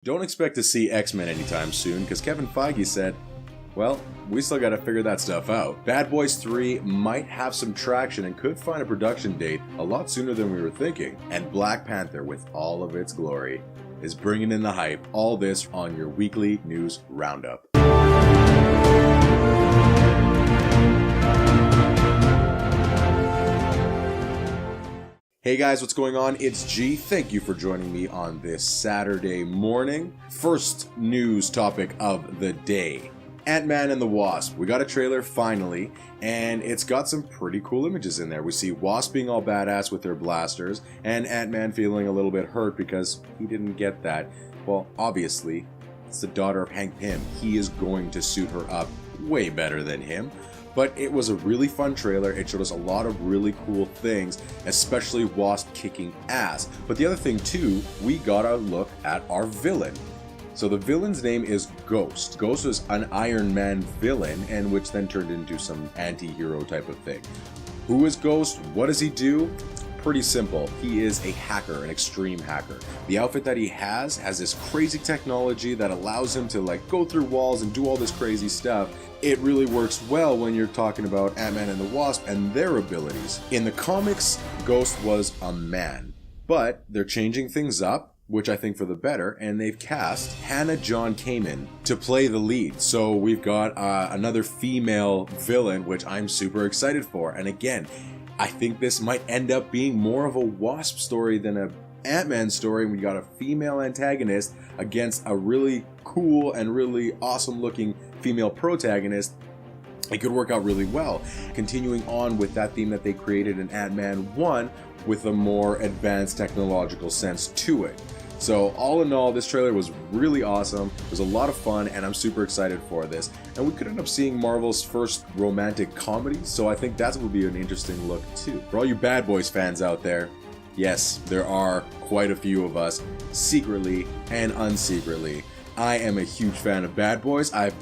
Don't expect to see X-Men anytime soon, because Kevin Feige said, well, we still gotta figure that stuff out. Bad Boys 3 might have some traction and could find a production date a lot sooner than we were thinking. And Black Panther, with all of its glory, is bringing in the hype. All this on your weekly news roundup. Hey guys, what's going on? It's G. Thank you for joining me on this Saturday morning. First news topic of the day. Ant-Man and the Wasp. We got a trailer finally, and it's got some pretty cool images in there. We see Wasp being all badass with their blasters, and Ant-Man feeling a little bit hurt because he didn't get that. Well, obviously, it's the daughter of Hank Pym. He is going to suit her up way better than him. But it was a really fun trailer. It showed us a lot of really cool things, especially Wasp kicking ass. But the other thing too, we got a look at our villain. So the villain's name is Ghost. Ghost was an Iron Man villain, and which then turned into some anti-hero type of thing. Who is Ghost? What does he do? Pretty simple. He is a hacker, an extreme hacker. The outfit that he has this crazy technology that allows him to go through walls and do all this crazy stuff. It really works well when you're talking about Ant-Man and the Wasp and their abilities. In the comics, Ghost was a man, but they're changing things up, which I think for the better, and they've cast Hannah John Kamen to play the lead. So we've got another female villain, which I'm super excited for. And again, I think this might end up being more of a Wasp story than a Ant-Man story. We got a female antagonist against a really cool and really awesome looking female protagonist. It could work out really well. Continuing on with that theme that they created in Ant-Man 1 with a more advanced technological sense to it. So all in all, this trailer was really awesome. It was a lot of fun, and I'm super excited for this. And we could end up seeing Marvel's first romantic comedy, so I think that will be an interesting look too. For all you Bad Boys fans out there, yes, there are quite a few of us, secretly and unsecretly. I am a huge fan of Bad Boys. I've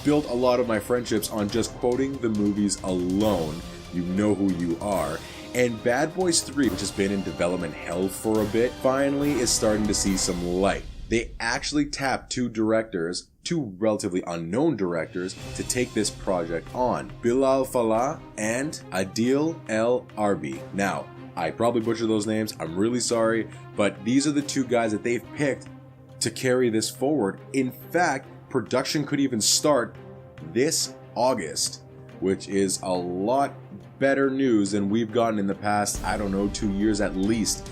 built a lot of my friendships on just quoting the movies alone. You know who you are. And Bad Boys 3, which has been in development hell for a bit, finally is starting to see some light. They actually tapped two relatively unknown directors, to take this project on. Bilal Fallah and Adil El Arbi. Now, I probably butchered those names, I'm really sorry, but these are the two guys that they've picked to carry this forward. In fact, production could even start this August, which is a lot better news than we've gotten in the past, 2 years at least.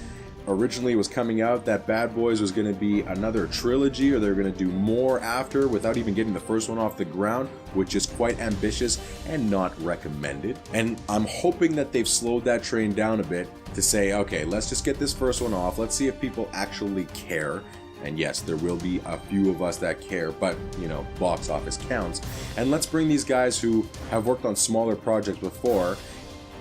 Originally it was coming out that Bad Boys was going to be another trilogy, or they were going to do more after without even getting the first one off the ground, which is quite ambitious and not recommended. And I'm hoping that they've slowed that train down a bit to say, okay, let's just get this first one off. Let's see if people actually care. And yes, there will be a few of us that care, but, box office counts. And let's bring these guys who have worked on smaller projects before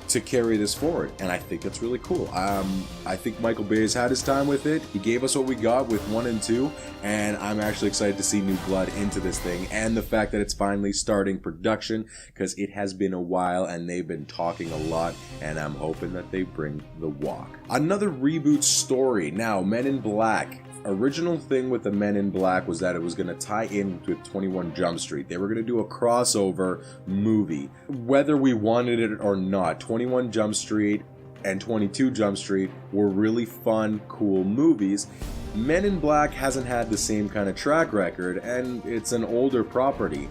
to carry this forward. And I think that's really cool. I think Michael Bay has had his time with it. He gave us what we got with 1 and 2, and I'm actually excited to see new blood into this thing, and the fact that it's finally starting production, because it has been a while and they've been talking a lot, and I'm hoping that they bring the walk. Another reboot story. Now, Men in Black. Original thing with the Men in Black was that it was going to tie in with 21 Jump Street. They were going to do a crossover movie. Whether we wanted it or not, 21 Jump Street and 22 Jump Street were really fun, cool movies. Men in Black hasn't had the same kind of track record, and it's an older property.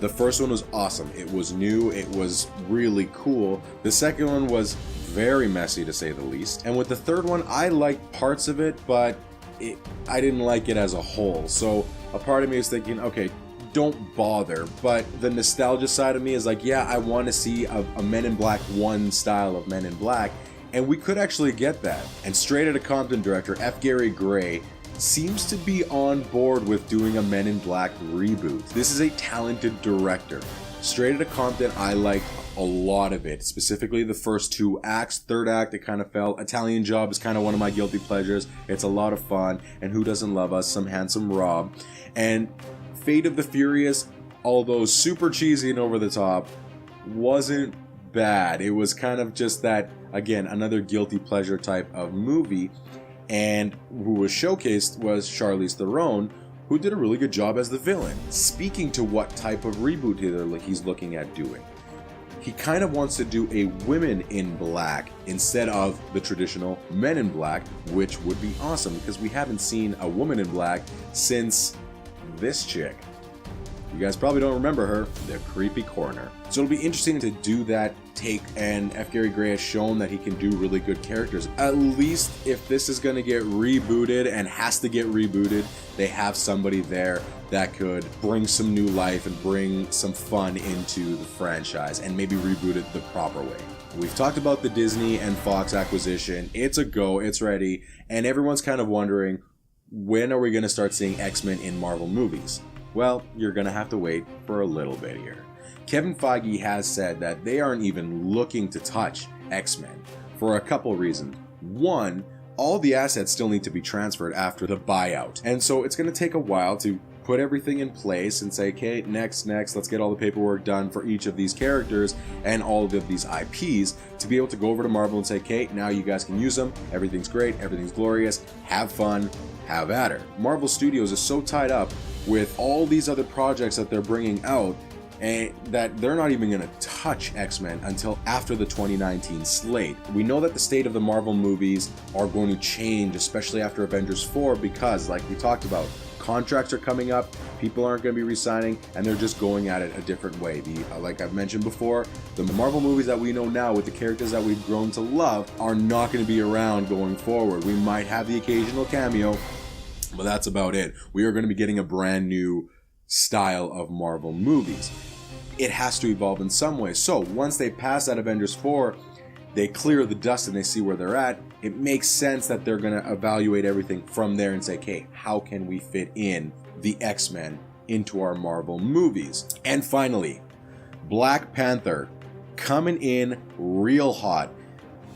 The first one was awesome. It was new. It was really cool. The second one was very messy, to say the least. And with the third one, I liked parts of it, but I didn't like it as a whole. So a part of me is thinking, okay, don't bother. But the nostalgia side of me is like, yeah, I want to see a Men in Black 1 style of Men in Black. And we could actually get that. And Straight Outta Compton director F. Gary Gray seems to be on board with doing a Men in Black reboot. This is a talented director. Straight Outta Compton, I liked a lot of it, specifically the first 2 acts. Third act, it kind of fell. Italian Job is kind of one of my guilty pleasures. It's a lot of fun, and who doesn't love us? Some handsome Rob. And Fate of the Furious, although super cheesy and over the top, wasn't bad. It was kind of just that, again, another guilty pleasure type of movie. And who was showcased was Charlize Theron, who did a really good job as the villain, speaking to what type of reboot he's looking at doing. He kind of wants to do a Women in Black instead of the traditional Men in Black, which would be awesome because we haven't seen a Woman in Black since this chick. You guys probably don't remember her, the creepy coroner. So it'll be interesting to do that take, and F. Gary Gray has shown that he can do really good characters. At least if this is going to get rebooted and has to get rebooted, they have somebody there that could bring some new life and bring some fun into the franchise and maybe reboot it the proper way. We've talked about the Disney and Fox acquisition. It's a go, it's ready, and everyone's kind of wondering, when are we going to start seeing X-Men in Marvel movies? Well, you're going to have to wait for a little bit here. Kevin Feige has said that they aren't even looking to touch X-Men for a couple reasons. One, all the assets still need to be transferred after the buyout, and so it's going to take a while to put everything in place and say, okay, next, let's get all the paperwork done for each of these characters and all of these IPs to be able to go over to Marvel and say, okay, now you guys can use them, everything's great, everything's glorious, have fun, have at her. Marvel Studios is so tied up with all these other projects that they're bringing out, and that they're not even going to touch X-Men until after the 2019 slate. We know that the state of the Marvel movies are going to change, especially after Avengers 4, because, like we talked about, contracts are coming up, people aren't going to be re-signing, and they're just going at it a different way. Like I've mentioned before, the Marvel movies that we know now with the characters that we've grown to love are not going to be around going forward. We might have the occasional cameo, but that's about it. We are going to be getting a brand new style of Marvel movies. It has to evolve in some way. So once they pass that Avengers 4, they clear the dust and they see where they're at, it makes sense that they're going to evaluate everything from there and say, okay, how can we fit in the X-Men into our Marvel movies? And finally, Black Panther coming in real hot.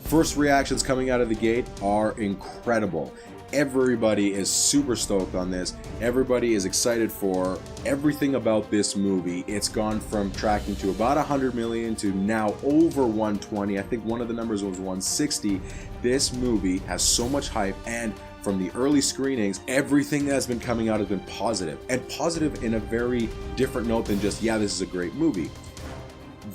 First reactions coming out of the gate are incredible. Everybody is super stoked on this. Everybody is excited for everything about this movie. It's gone from tracking to about 100 million to now over 120. I think one of the numbers was 160. This movie has so much hype, and from the early screenings, everything that has been coming out has been positive, and positive in a very different note than just, yeah, this is a great movie.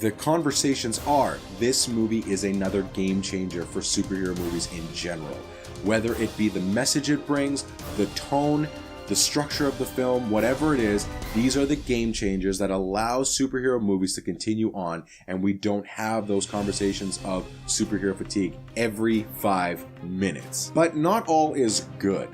The conversations are, this movie is another game changer for superhero movies in general. Whether it be the message it brings, the tone, the structure of the film, whatever it is, these are the game changers that allow superhero movies to continue on, and we don't have those conversations of superhero fatigue every 5 minutes. But not all is good.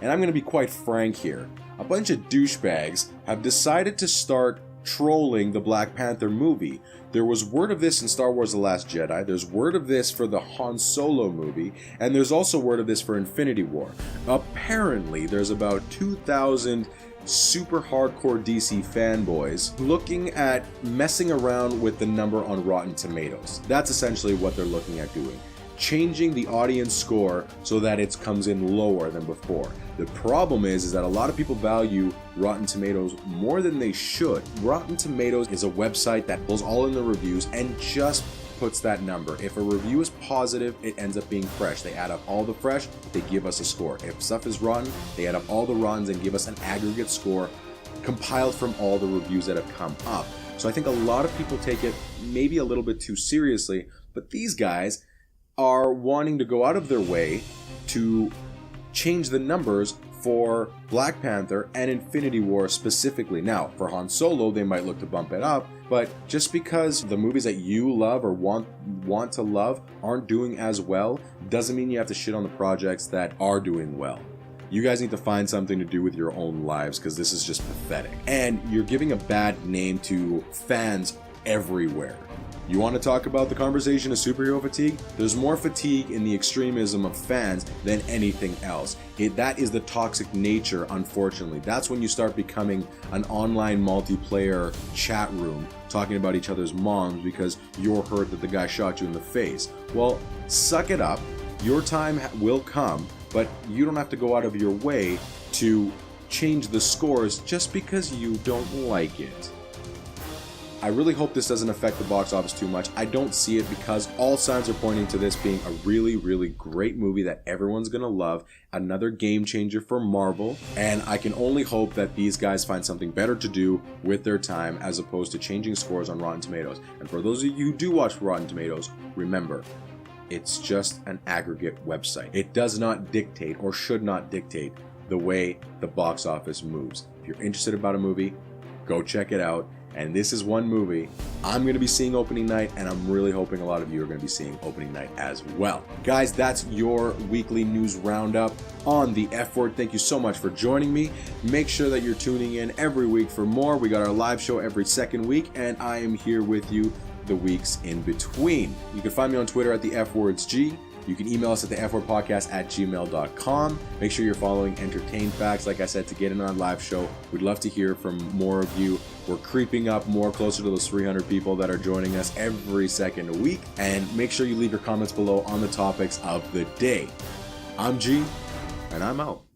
And I'm going to be quite frank here. A bunch of douchebags have decided to start trolling the Black Panther movie. There was word of this in Star Wars The Last Jedi, there's word of this for the Han Solo movie, and there's also word of this for Infinity War. Apparently, there's about 2,000 super hardcore DC fanboys looking at messing around with the number on Rotten Tomatoes. That's essentially what they're looking at doing. Changing the audience score so that it comes in lower than before. The problem is that a lot of people value Rotten Tomatoes more than they should. Rotten Tomatoes is a website that pulls all in the reviews and just puts that number. If a review is positive, it ends up being fresh. They add up all the fresh, they give us a score. If stuff is rotten, they add up all the rottens and give us an aggregate score compiled from all the reviews that have come up. So I think a lot of people take it maybe a little bit too seriously, but these guys are wanting to go out of their way to change the numbers for Black Panther and Infinity War specifically. Now, for Han Solo, they might look to bump it up, but just because the movies that you love or want to love aren't doing as well, doesn't mean you have to shit on the projects that are doing well. You guys need to find something to do with your own lives, because this is just pathetic. And you're giving a bad name to fans everywhere. You want to talk about the conversation of superhero fatigue? There's more fatigue in the extremism of fans than anything else. That is the toxic nature, unfortunately. That's when you start becoming an online multiplayer chat room talking about each other's moms because you're hurt that the guy shot you in the face. Well, suck it up. Your time will come, but you don't have to go out of your way to change the scores just because you don't like it. I really hope this doesn't affect the box office too much. I don't see it because all signs are pointing to this being a really, really great movie that everyone's gonna love. Another game changer for Marvel. And I can only hope that these guys find something better to do with their time as opposed to changing scores on Rotten Tomatoes. And for those of you who do watch Rotten Tomatoes, remember, it's just an aggregate website. It does not dictate or should not dictate the way the box office moves. If you're interested about a movie, go check it out. And this is one movie I'm going to be seeing opening night, and I'm really hoping a lot of you are going to be seeing opening night as well. Guys, that's your weekly news roundup on the F Word. Thank you so much for joining me. Make sure that you're tuning in every week for more. We got our live show every second week, and I am here with you the weeks in between. You can find me on Twitter at the FWordsG. You can email us at the fwordpodcast@gmail.com. Make sure you're following Entertain Facts, like I said, to get in on live show. We'd love to hear from more of you. We're creeping up more closer to those 300 people that are joining us every second week. And make sure you leave your comments below on the topics of the day. I'm G, and I'm out.